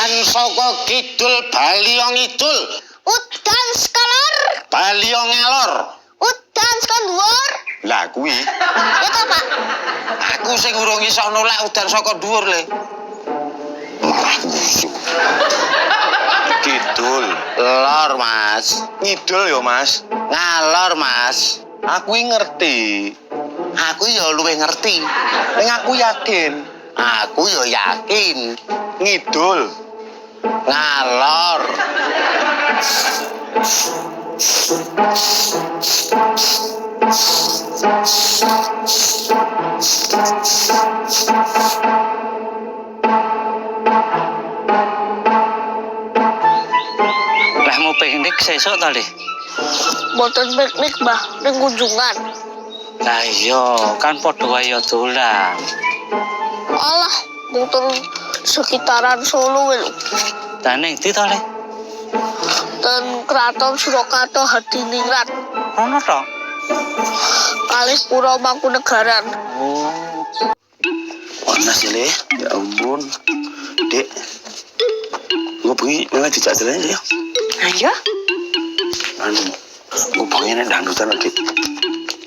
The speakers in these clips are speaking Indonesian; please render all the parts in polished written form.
Udan saka kidul Balio ngidul. Udan skalor. Balio ngalor. Udan saka dhuwur. Lah kuwi. Ya to, Pak. Aku sing urung iso nolak udan saka dhuwur le. Marah musuh. Kidul, lor Mas. Ngidul yo Mas. Ngalor Mas. Aku ngerti. Aku yo luwih ngerti. Ning aku yakin. Aku yo yakin. Ngidul. Ngalor. Lah mau piknik sesuk ta, Le? Boten piknik, Mbah, ning kunjungan. Lah iya, kan padha wae dolan. Alah, boten sekitaran Solo lho. Lah ning ndi ta, Le? Dan Kraton Surakarta Hadiningrat Ono to? kalih Pura Mangkunegaran. Oh. Panas ya, Le. Ya ampun. Dek. Gue bengi memang dijak jalan ya. Ayo, Anu, gue bengi nek dangdutan Dik.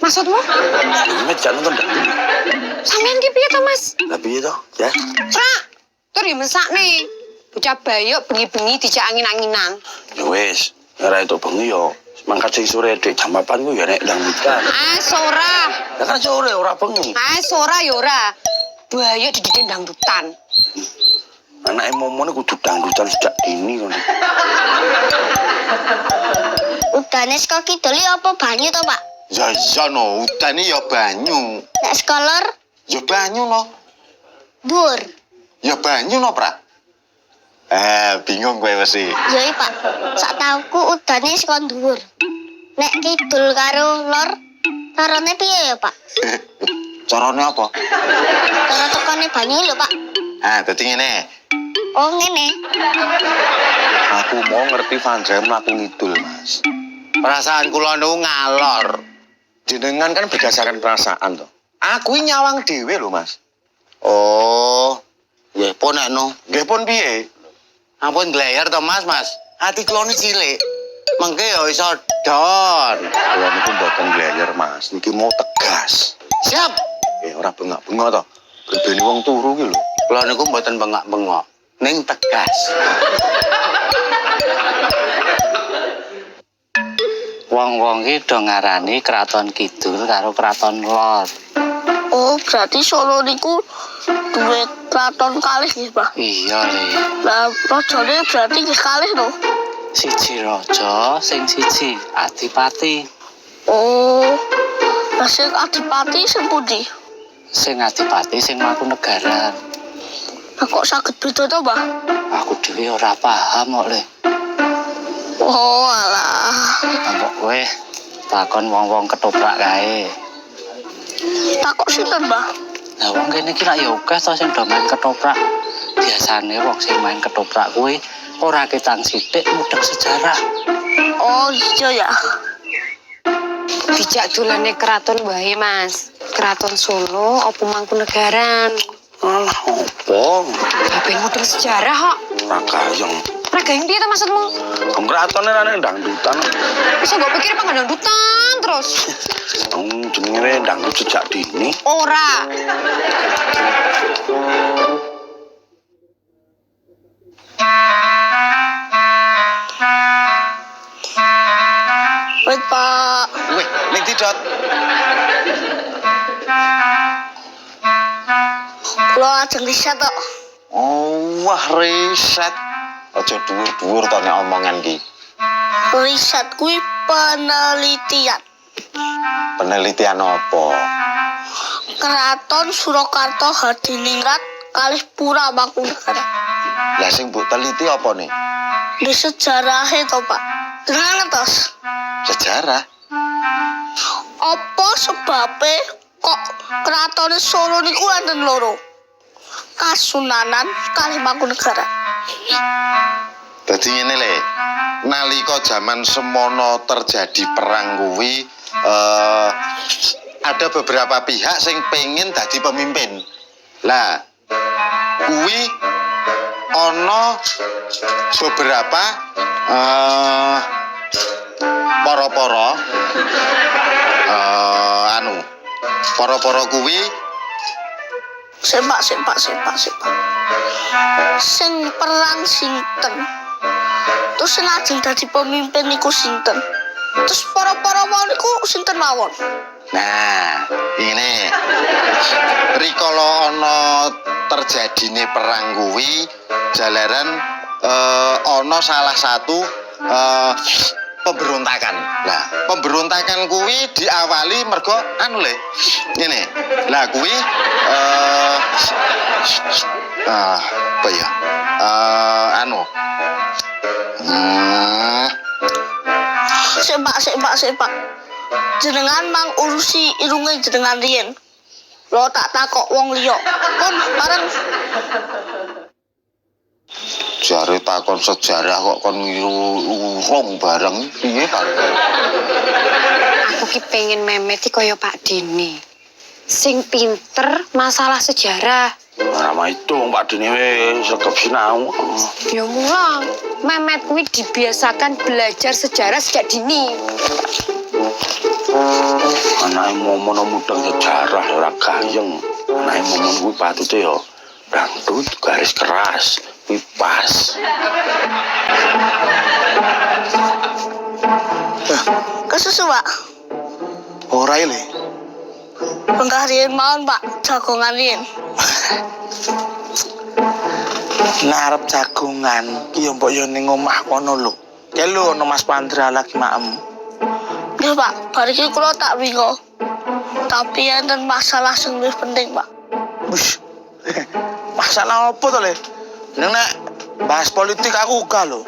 maksudmu? Memang dijak nonton dangdut. Sampeyan ki piye to, Mas? Lah piye to? Ya. Prak, tur ya mesakne. Bocah bayuk bengi-bengi dijak angin-anginan. Ya wis, ora itu bengi yo. Mangkat sing sore Dik jam 8 ku ya nek dangdutan. Ora. Ya kan sore ora bengi. Ora ya ora. Bayuk dididik dangdutan. Anake momone kudu dangdutan sejak dini kon. Udane saka kidul apa banyu to, Pak? Ya iya no, udane ya banyu. Nek skolor Ya banyu no. dhuwur. Ya banyu no, Pra. Bingung kowe wis. Ya iya, Pak. Sak tauku udane saka dhuwur. Nek kidul karo lor carane piye ya, Pak? Carane apa? Cara tekane banyu lho, Pak. Dadi ngene. Oh, ngene. Aku mau ngerti Vandra mlaku ngidul, Mas. Perasaan kula niku ngalor. Jenengan kan berdasarkan perasaan toh. Aku ini nyawang dhewe lho, Mas. Oh, nggih pun anu. Nggih pun piye? Ampun glayar to, Mas. Ati kula ni cilik. Mengke ya iso don. Kula niku mboten glayar, Mas. Niki mau tegas. Siap. Ora bengak-bengok to. Berbeni wong turu ki lho. Kula niku mboten bengak-bengok. Ning tegas. Wong-wong iki do ngarani Kraton Kidul karo Kraton Lor. Oh, berarti Solo niku duwe kraton kalih nggih, Pak. Iya, Le. Lah, rajane berarti nggih kalih to. Siji raja, sing siji adipati. Oh. Lah sing adipati sing pundi? Sing adipati sing Mangkunegaran. Lah kok saged beda to, Mbah? Aku dhewe ora paham kok, Le. Oh, alah. Ambok kowe takon wong-wong ketoprak kae. Takok sinten, Mbah? Lah wong kene iki lak ya akeh to sing do main ketoprak. Biasane wong sing main ketoprak kuwi ora ketang sithik mudeng sejarah. Oh, iya ya. Dijak dolane keraton wae, Mas. Keraton Solo apa Mangkunegaran? Alah opo? Kabeh mudeng sejarah kok. Ora kayang. Ora gayeng piye to maksudmu? Wong kratone ra ning dangdutan. Bisa mbok pikir panggon dangdutan terus. Jenenge dangdut sejak dini. Ora. Wait, Pak. Wih, ning didot. Kula ajeng riset tok. Oh, wah riset. Aja dhuwur-dhuwur to nek omongan ki. Riset kuwi penelitian. Penelitian apa? Kraton Surakarta Hadiningrat kalih Pura Mangkunegaran. Lah sing mbok teliti apa nih? Di sejarahe to, Pak. Jenengan ngertos? Sejarah. Apa sebabe kok keraton Solo niku wonten loro? Kasunanan kalih Mangkunegaran. Dadi ngene le. Nalika zaman semono terjadi perang kuwi ada beberapa pihak sing pengen dadi pemimpin. Lah, kuwi ana beberapa para-para para-para kuwi Sepak. Sing perang sinten? Terus sing lajeng dadi pemimpin niku sinten? Terus para-para mau niku sinten mawon? Nah, ini rikala ana terjadine perang kuwi jalaran ana salah satu pemberontakan. Nah, pemberontakan kuwi diawali mergo anu le. Ngene. Lah kuwi apa ya? Sepak. Jenengan mang urusi irunge jenengan riyen. Lo tak takok wong liya. Pun bareng jare takon sejarah kok kon urung bareng piye ta? Aku ki pengen memeti kaya Pak Dini. Sing pinter masalah sejarah. Ora mah itu Pak Dini wis segep sinau. Ya mulang, Memet kuwi dibiasakan belajar sejarah sejak dini. Anake momon mudeng sejarah ora gayeng. Anake momon kuwi patute ya dangdut garis keras, pipas. kesusu, Pak. Ora ile. Bengkah riyen mawon, Pak. Jagongan riyen. Ngarep jagongan ki yo mbok yo ning omah kono lho. Ki lho ono Mas Pandra lagi maem. Nggih, Pak. Bar iki kula tak wingo. Tapi enten masalah sing luwih penting, Pak. Wis. Masalah opo to, Le? Nek bahas politik aku uga lho.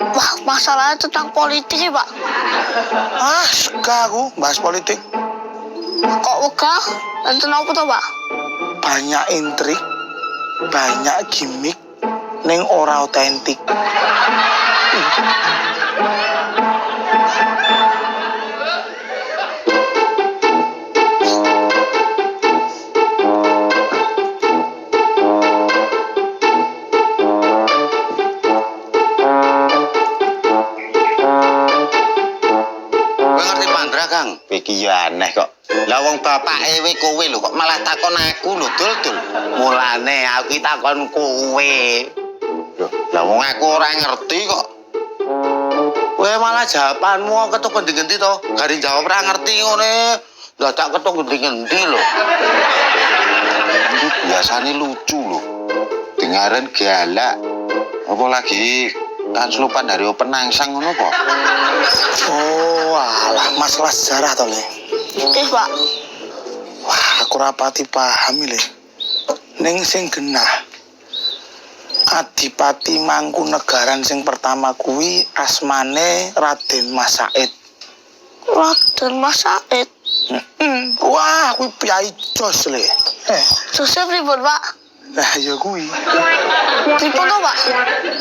Wah, masalahnya tentang politik ya, Pak. Ah, suka aku bahas politik. Kok wegah? Enten apa to, Pak? Banyak intrik, banyak gimmick, ning ora otentik. Iki ya aneh kok. Lah wong bapake kowe lho kok malah takon aku lho, Dul. Mulane aku takon kowe. Lho, lah wong aku ora ngerti kok. Kowe malah jawabanmu ketok ngendi-ngendi to? Gari jawab ora ngerti ngene. Lah tak ketok ngendi-ngendi lho. Ini biasane lucu lho. Dengaran galak. Apa lagi kan selupan dari penangsang ngono kok. Oh, alah masalah sejarah to, Le. Nggih, Pak. Wah, aku rapati paham Le. Ning sing genah. Adipati Mangkunegaran sing pertama kuwi asmane Raden Mas Said. Raden Mas Said. Wah, kuwi piyai jos Le. Joseph pripun, Pak? Nah, ya kuwi. Pripun to, Pak?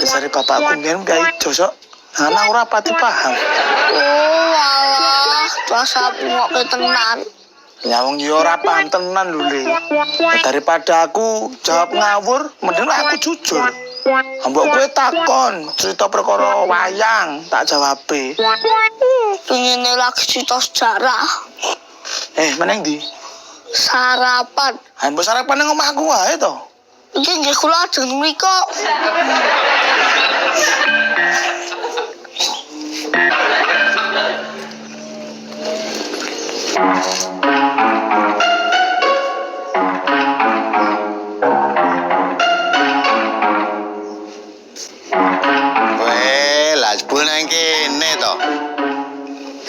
Sare bapakku mbiyen piyai jos kok. Ana ora pati paham. Oh, alah, rasa ngoke tenan. Ya wong yo ora paham tenan lho, Le. Daripada aku jawab ngawur, mending aku jujur. Mbok kowe takon cerita perkara wayang, tak jawabe. Pengine lagi cerita sejarah. Meneng ndi? Sarapan. Ha mbok sarapan nang omahku wae to. Iki nggih kula ajeng mriko.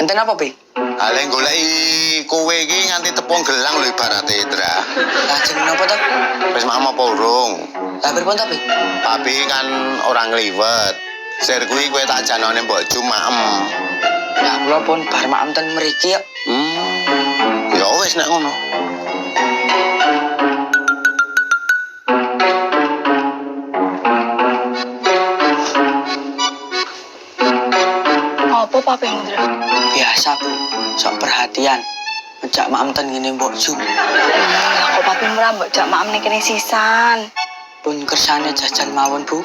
Enten apa, Pi? Ale goleki kowe iki nganti tepung gelang lho ibarate, Indra. Lajeng napa to? Wis mam apa urung? Lah pripun to, Pi? Papi kan orang ngliwet. Sir kuwi kowe tak janone mbok Jumaem. Ya kula pun bar maem ten mriki ya. Ya wis nek ngono. Apa Pak Pendra? Biasa, Bu. Sok perhatian. Ngejak maem ten ngene mbok Jum. Kok papi murah mbok jak maem ning kene sisan. pun kersane jajan mawon, Bu.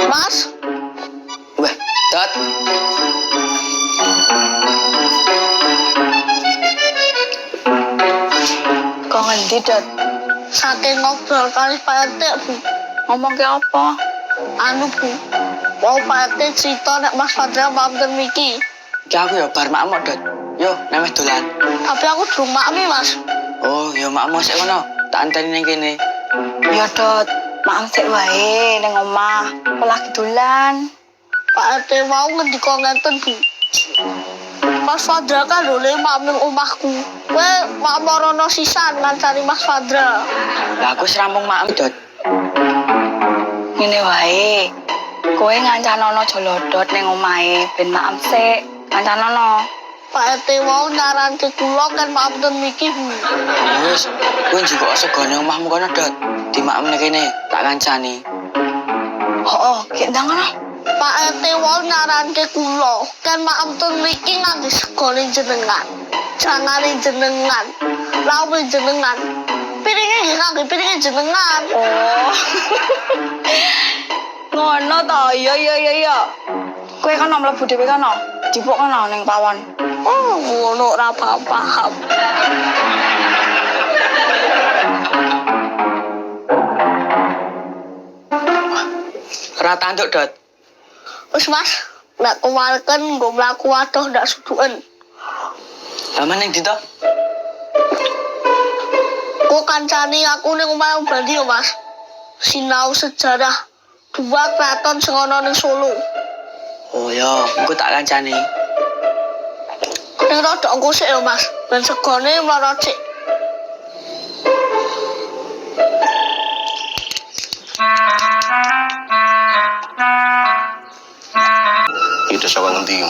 Mas, Wah, Dot. Kok ngendi, Dot? saking ngobrol kali Pak RT, Bu. Ngomong ke apa? Anu, Bu. Mau Pak RT cerita nek Mas Fadra mampir miki. Iki aku ya bar makmu, Dot. Yo, nemeh dolan. Tapi aku durung makmi, Mas. Oh, ya makmu sik ngono. Tak anteni ning kene. Ya, Dot. Maaf sik wae ning omah. Aku lagi dolan. Pak RT mau ngendika ngenten, Bu. Mas Fadra kan lho makmir omahku. Kowe mak morono sisan ngancani Mas Fadra. Lah aku wis rampung makmu, Dot. Ngene wae. Kowe ngancanono jolodot ning omahe ben maaf sik. Ngancanono. Pak RT mau nyaranke kula kan mampir miki, Bu. Wis, kowe njupuk segone omahmu kono, Dot. Di makmu ning kene, tak kancani. Oh, ki ndang ngono. Pak RT mau nyaranke kula kan mampir miki ngangge segone jenengan. Jangane jenengan. Lawe jenengan. Piringe nggih ngangge piringe jenengan. Oh. Ngono to. Iya. Kowe kono mlebu dhewe kono. Dipuk kono ning pawon. Oh, ngono ora paham. Ora tanduk, Dot. Wis, Mas. Nek kewalken nggo mlaku wadoh ndak suduken. Lah ning ndi to? Kok kancani aku ning omah Bali yo, Mas. Sinau sejarah dua keraton sing ana ning Solo. Oh ya, engko tak kancani. Ning rada engko sik yo, Mas. Ben segone mlorot sik. Itu saka ngendi?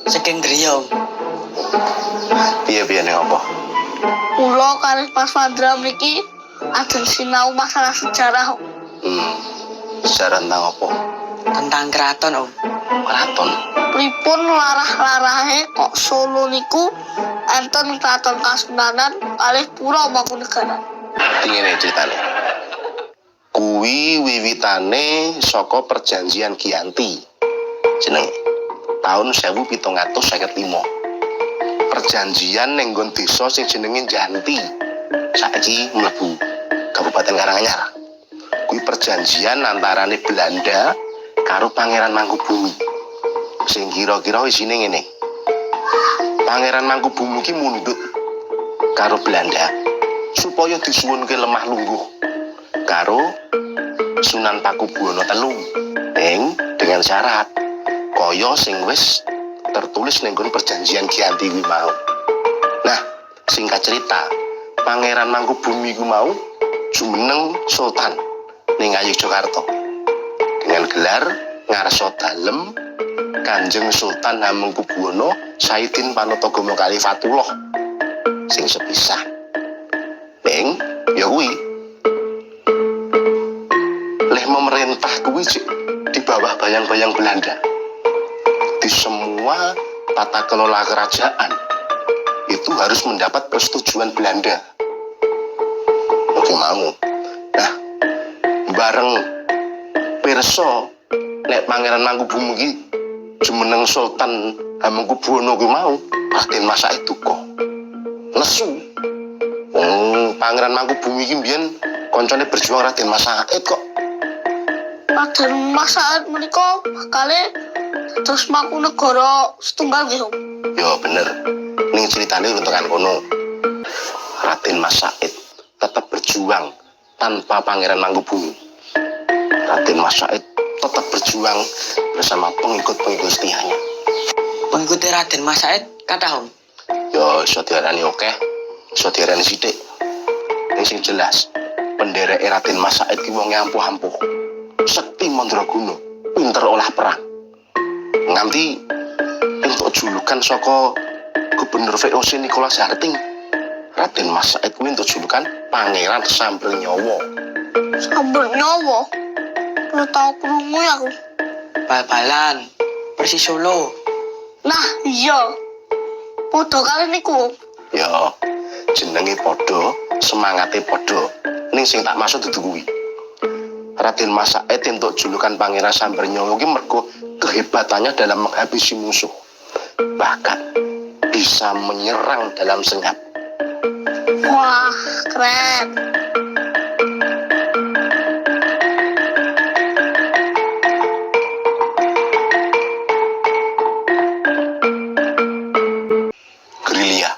Saking griya. Piye-piye ning apa? Kula kali Mas Fadra mriki ajeng sinau masalah sejarah. Sejarah tentang apa? Tentang keraton, Om. Keraton. Pripun larah-larahe kok Solo niku enten keraton Kasunanan kalih Pura Mangkunegaran. Ngene ceritane. Kuwi wiwitane saka perjanjian Giyanti. Jenenge tahun 1755. Perjanjian ning nggon desa sing jenenge Janti. Saiki mlebu Kabupaten Karanganyar. Kuwi perjanjian antarane Belanda karo Pangeran Mangkubumi. Sing kira-kira isine ngene. Pangeran Mangkubumi ki mundhut karo Belanda supaya disuwunke lemah lungguh karo Sunan Pakubuwana telu dengan syarat kaya sing wis tertulis ning nggon perjanjian Giyanti kuwi mau. Nah, singkat cerita, Pangeran Mangkubumi kuwi mau jumeneng sultan ning Ngayogyakarta dengan gelar ngarsa dalem Kanjeng Sultan Hamengkubuwana Saidin Panatagama Kalifatullah sing sepisah. Ning ya kuwi leh memerintah kuwi di bawah bayang-bayang Belanda. Di semua tata kelola kerajaan itu harus mendapat persetujuan Belanda. Oke mau. Nah, bareng pirsa nek Pangeran Mangkubumi iki jumeneng Sultan Hamengkubuwana kuwi mau, Raden Mas Said duka. Nesu. Pangeran Mangkubumi iki mbiyen koncone berjuang Raden Mas Said kok. Raden Mas Said menika bakale terus Mangkunegara setunggal nggih, Om. Ya bener. Ning ceritane urung tekan kono. Raden Mas Said tetap berjuang tanpa Pangeran Mangkubumi. Raden Mas Said tetap berjuang bersama pengikut-pengikut setianya. Pengikut Raden Mas Said kathah, Om. Ya iso diarani akeh, iso diarani sithik. Ning sing jelas, penderek Raden Mas Said ki wong ampuh-ampuh. Sekti mandraguna, pinter olah perang. Nganti entuk julukan saka Gubernur VOC Nicholas Harting. Raden Mas Said kuwi entuk julukan Pangeran Sambel Nyawa. Sambel nyawa. Ora tau krungu ya aku. Bal-balan. Persis Solo. Nah, iya. Padha kali niku. Ya, jenenge padha, semangate padha. ning sing tak maksud dudu kuwi. Raden Mas Said entuk julukan Pangeran Sambernyawa ki mergo kehebatannya dalam menghabisi musuh. Bahkan bisa menyerang dalam senyap. Wah, keren. Gerilya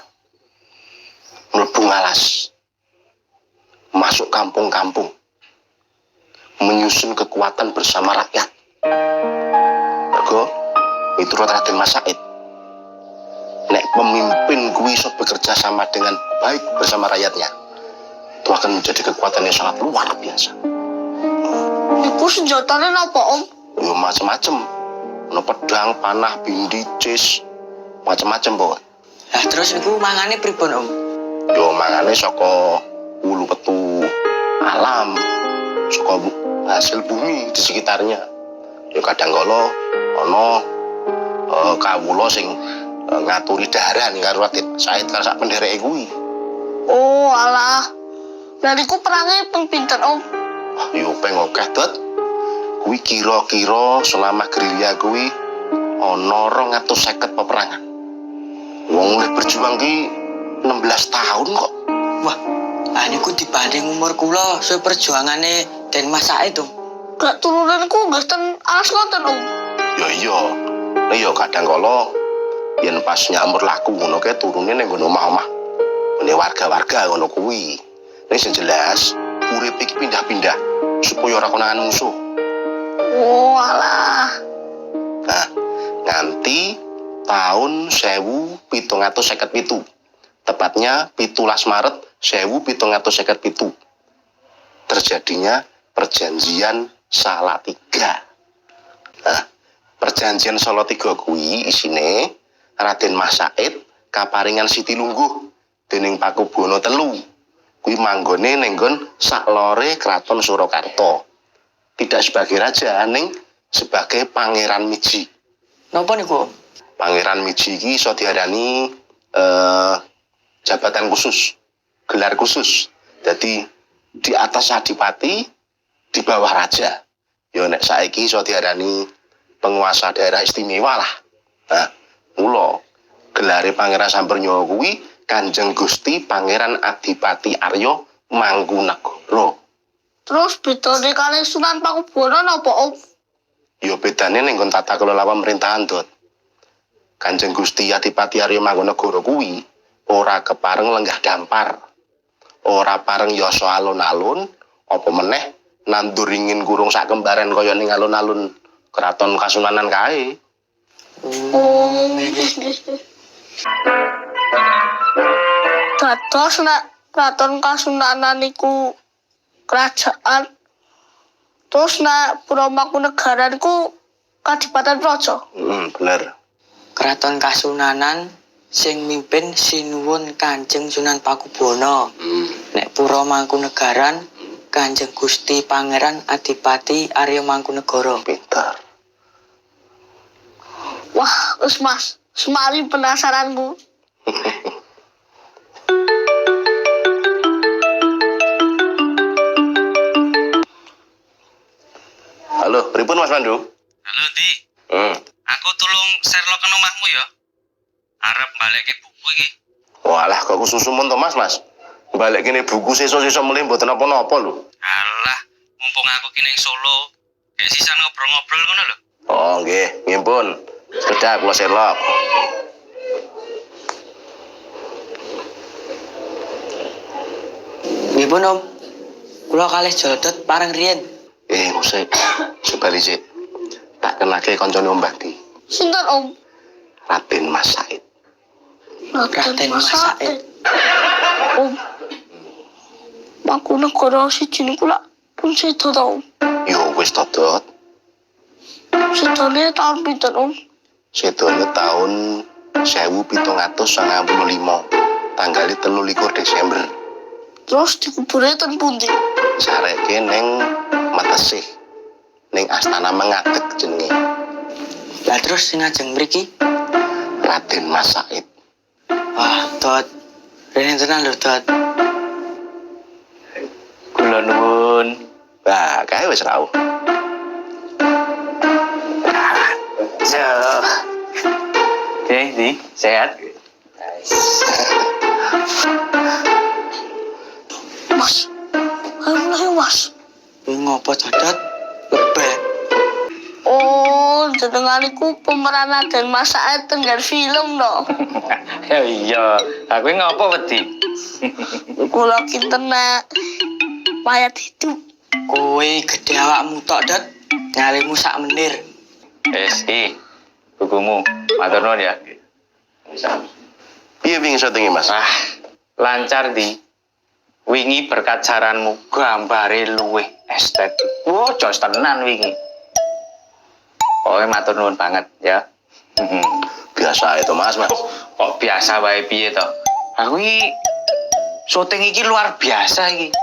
mlebu ngalas, masuk kampung-kampung, menyusun kekuatan bersama rakyat. Mergo miturut Raden Mas Said, nek pemimpin kuwi iso bekerja sama dengan baik bersama rakyatnya, itu akan menjadi kekuatan yang sangat luar biasa. Iku senjatanya apa, Om? Yo macem-macem, ono pedang, panah, bindi, cis, macem-macem pokok. Lah terus niku mangane pripun Om? Yo mangane saka ulu petu alam, saka hasil bumi di sekitarnya. Yo kadang kala ana kawula sing ngaturi daharan karo Raden Said karo sak pendereke kuwi. Oh, alah. Lah niku perangnya peng pinter, Om. Yo peng akeh dot. Kuwi kira-kira selama gerilya kuwi ana 250 peperangan. Wong urip berjuang ki 16 tahun kok. Wah, lah niku dibanding umur kula seperjuangane Den Mas Said Om. Gak turunanku gak ten alas ngoten, Om. Yo iya. Lah yo kadang kala yen pas nyamur laku ngono kae turune ning nggon omah-omah. Ngene warga-warga ngono kuwi. Nek sing jelas urip iki pindah-pindah supaya ora konangan musuh. Oh, alah. Nah, nganti tahun 1757. Tepatnya 17 Maret 1757. Terjadinya perjanjian Salatiga. Nah, perjanjian Salatiga kuwi isine Raden Mas Said kaparingan Siti Lungguh dening Pakubono telu. Kuwi manggone ning nggon saklore Kraton Surakarta. Tidak sebagai raja, ning sebagai Pangeran Miji. Napa niku Om? Pangeran Miji iki iso diarani jabatan khusus, gelar khusus. Jadi di atas adipati, di bawah raja. Yo nek saiki iso diarani penguasa daerah istimewa lah. Nah, mula gelare Pangeran Sambernyawa kuwi Kanjeng Gusti Pangeran Adipati Arya Mangkunegara. Terus bedane kali Sunan Pakubono napa, Om? Yo bedane ning nggon tata kelola pemerintahan, Dot. Kanjeng Gusti Adipati Arya Mangkunegara kuwi ora kepareng lenggah dampar. Ora pareng yasa alun-alun, apa meneh nandur ingin kurung sak kembaran kaya ning alun-alun Keraton Kasunanan kae. Oh. Dados nek Kraton Kasunanan niku kerajaan. Terus nek Pura Mangkunagaran niku Kadipaten Praja. Bener. Kraton Kasunanan sing mimpin Sinuwun Kanjeng Sunan Pakubono. Nek Pura Mangkunagaran Kanjeng Gusti Pangeran Adipati Arya Mangkunegara. Pintar. Wah, wis Mas, semari penasaranku. Halo, pripun Mas Pandu? Halo, Di. Hmm. Aku tulung Sherlock nang omahmu ya. Arep balekke buku iki. Walah, kok susumun to Mas. Balik kene buku sesuk-sesuk mulih mboten napa-napa lho. Alah, mumpung aku kene ning Solo, kayak sisan ngobrol-ngobrol ngono lho. Oh, nggih, ngimpun. Sekedar kula Sherlock. Nggih Om. Kula kalih jodot pareng riyen. Musik. Sebali sik. Tak kenake kancane Om Bakti. Sinten, Om? Raden Mas Said. Raden Mas Said. Om. Mangkunegara siji niku lak pun sedo ta, Om? Yo wis Dot. Sedone tahun pinten, Om? Sedone tahun 1795. Tanggal 23 Desember. Terus dikubure ten pundi? Sareke ning Matesih. Ning Astana Mengadeg jenenge. Lah terus sing ajeng mriki? Raden Mas Said. Wah, Dot. Rene tenan lho, Dot. Kuwi wis rauh. Oke, di sehat. Mas, ayo mulai Mas. Kuwi ngopo Dodot? Lebeh. Oh, jenengan iku pemeran dan Mas Said tenggar film no. Ya iya, aku ngopo wedi? Kula kinten nek mayat hidup. Kowe gede awakmu tok, Dot. Ngalimu sak menir. Iki bukumu, matur nuwun ya. Piye wingi syutinge, Mas? Ah, lancar di. Wingi berkat saranmu gambare luwih estetik. Wah, jos tenan wingi. Oke, matur nuwun banget ya. Biasa itu, Mas. Kok biasa wae piye to? Aku iki syuting iki luar biasa iki.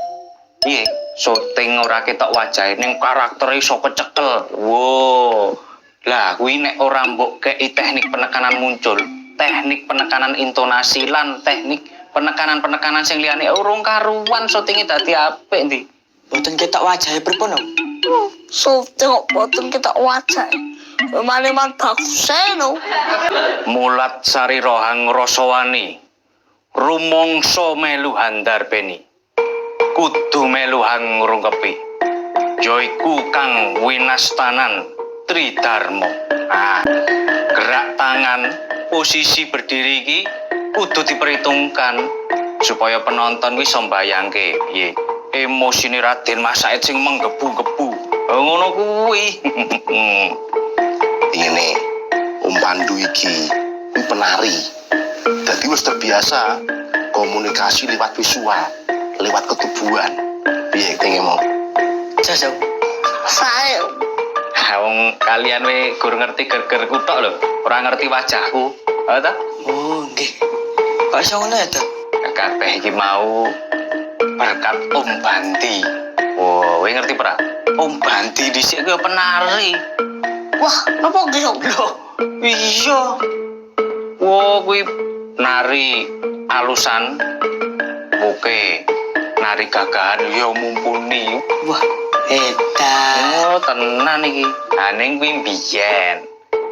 Piye? Syuting ora ketok wajahe ning karakter iso kecekel. Wow. Lah kuwi nek ora mbok kei teknik penekanan muncul, teknik penekanan intonasi lan teknik penekanan-penekanan sing liyane urung karuan syutinge dadi apik ndi. Boten ketok wajahe pripun, Om? So, tengok boten kita wajah. Memang bagus no. Mulat sari rohang rasawani. Rumangsa melu handarbeni. Kudu melu hang ngrungkepi. Joiku kang winastanan Tridharma. Ah, gerak tangan, posisi berdiri iki kudu diperhitungkan supaya penonton wis mbayangke piye emosine Raden Mas Said sing menggebu-gebu. Ngono kuwi. Ini Om Pandu iki kuwi penari. Dadi wis terbiasa komunikasi lewat visual, lewat ketubuhan. Piye tengemu? Jas, Om. Saya Wong kalian we gur ngerti gergerku tok lho, ora ngerti wajahku. Ha ta? Oh, nggih. Kok iso ngono ya, Dot? Kabeh iki mau berkat Om Banti. Wow, kowe ngerti ora? Om Banti dhisik kuwi penari. wah, apa gitu? Loh, iya. Wow, kuwi nari alusan. Oke. Nari gagahan ya mumpuni. Wah, edan. Oh, tenan iki. Aning kuwi biyen.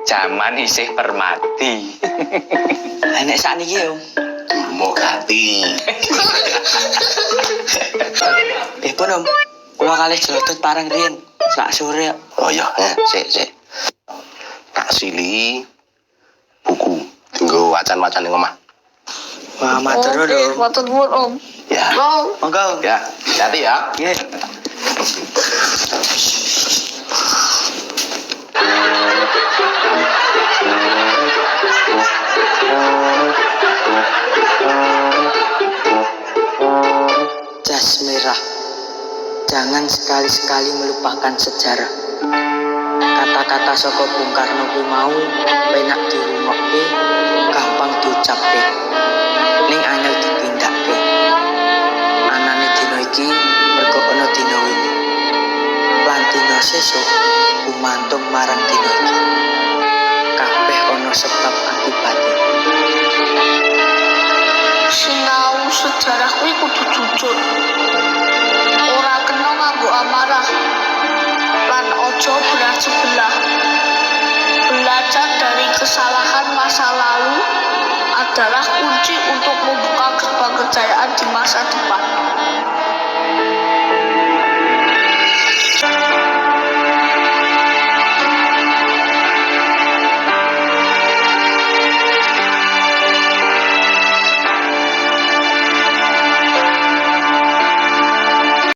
Jaman isih Permati. Nek sakniki, Om. Durmo ganti. Pun, Om. Kula kalih jlodot parang riyen. Sak sore. Oh iya, sik. Tak sili buku tinggo wacan-wacan ning omah. Wah, matur nuwun, Oke, Om. matur nuwun Om. Ya. Wow. Monggo, Om. Ya, hati ya. Nggih. Jas merah. Jangan sekali-sekali melupakan sejarah. Kata-kata saka Bung Karno kuwi mau penak dirungokke, gampang diucapke. Ning angel ditindakke. Anane dina iki mergo ana dina wingi. Lan dina sesuk gumantung marang dina iki. Kabeh ana sebab akibate. Sinau sejarah kuwi kudu jujur. Ora kena nganggo amarah. Lan ojo belah sebelah. Belajar dari kesalahan masa lalu adalah kunci untuk membuka gerbang kejayaan di masa depan.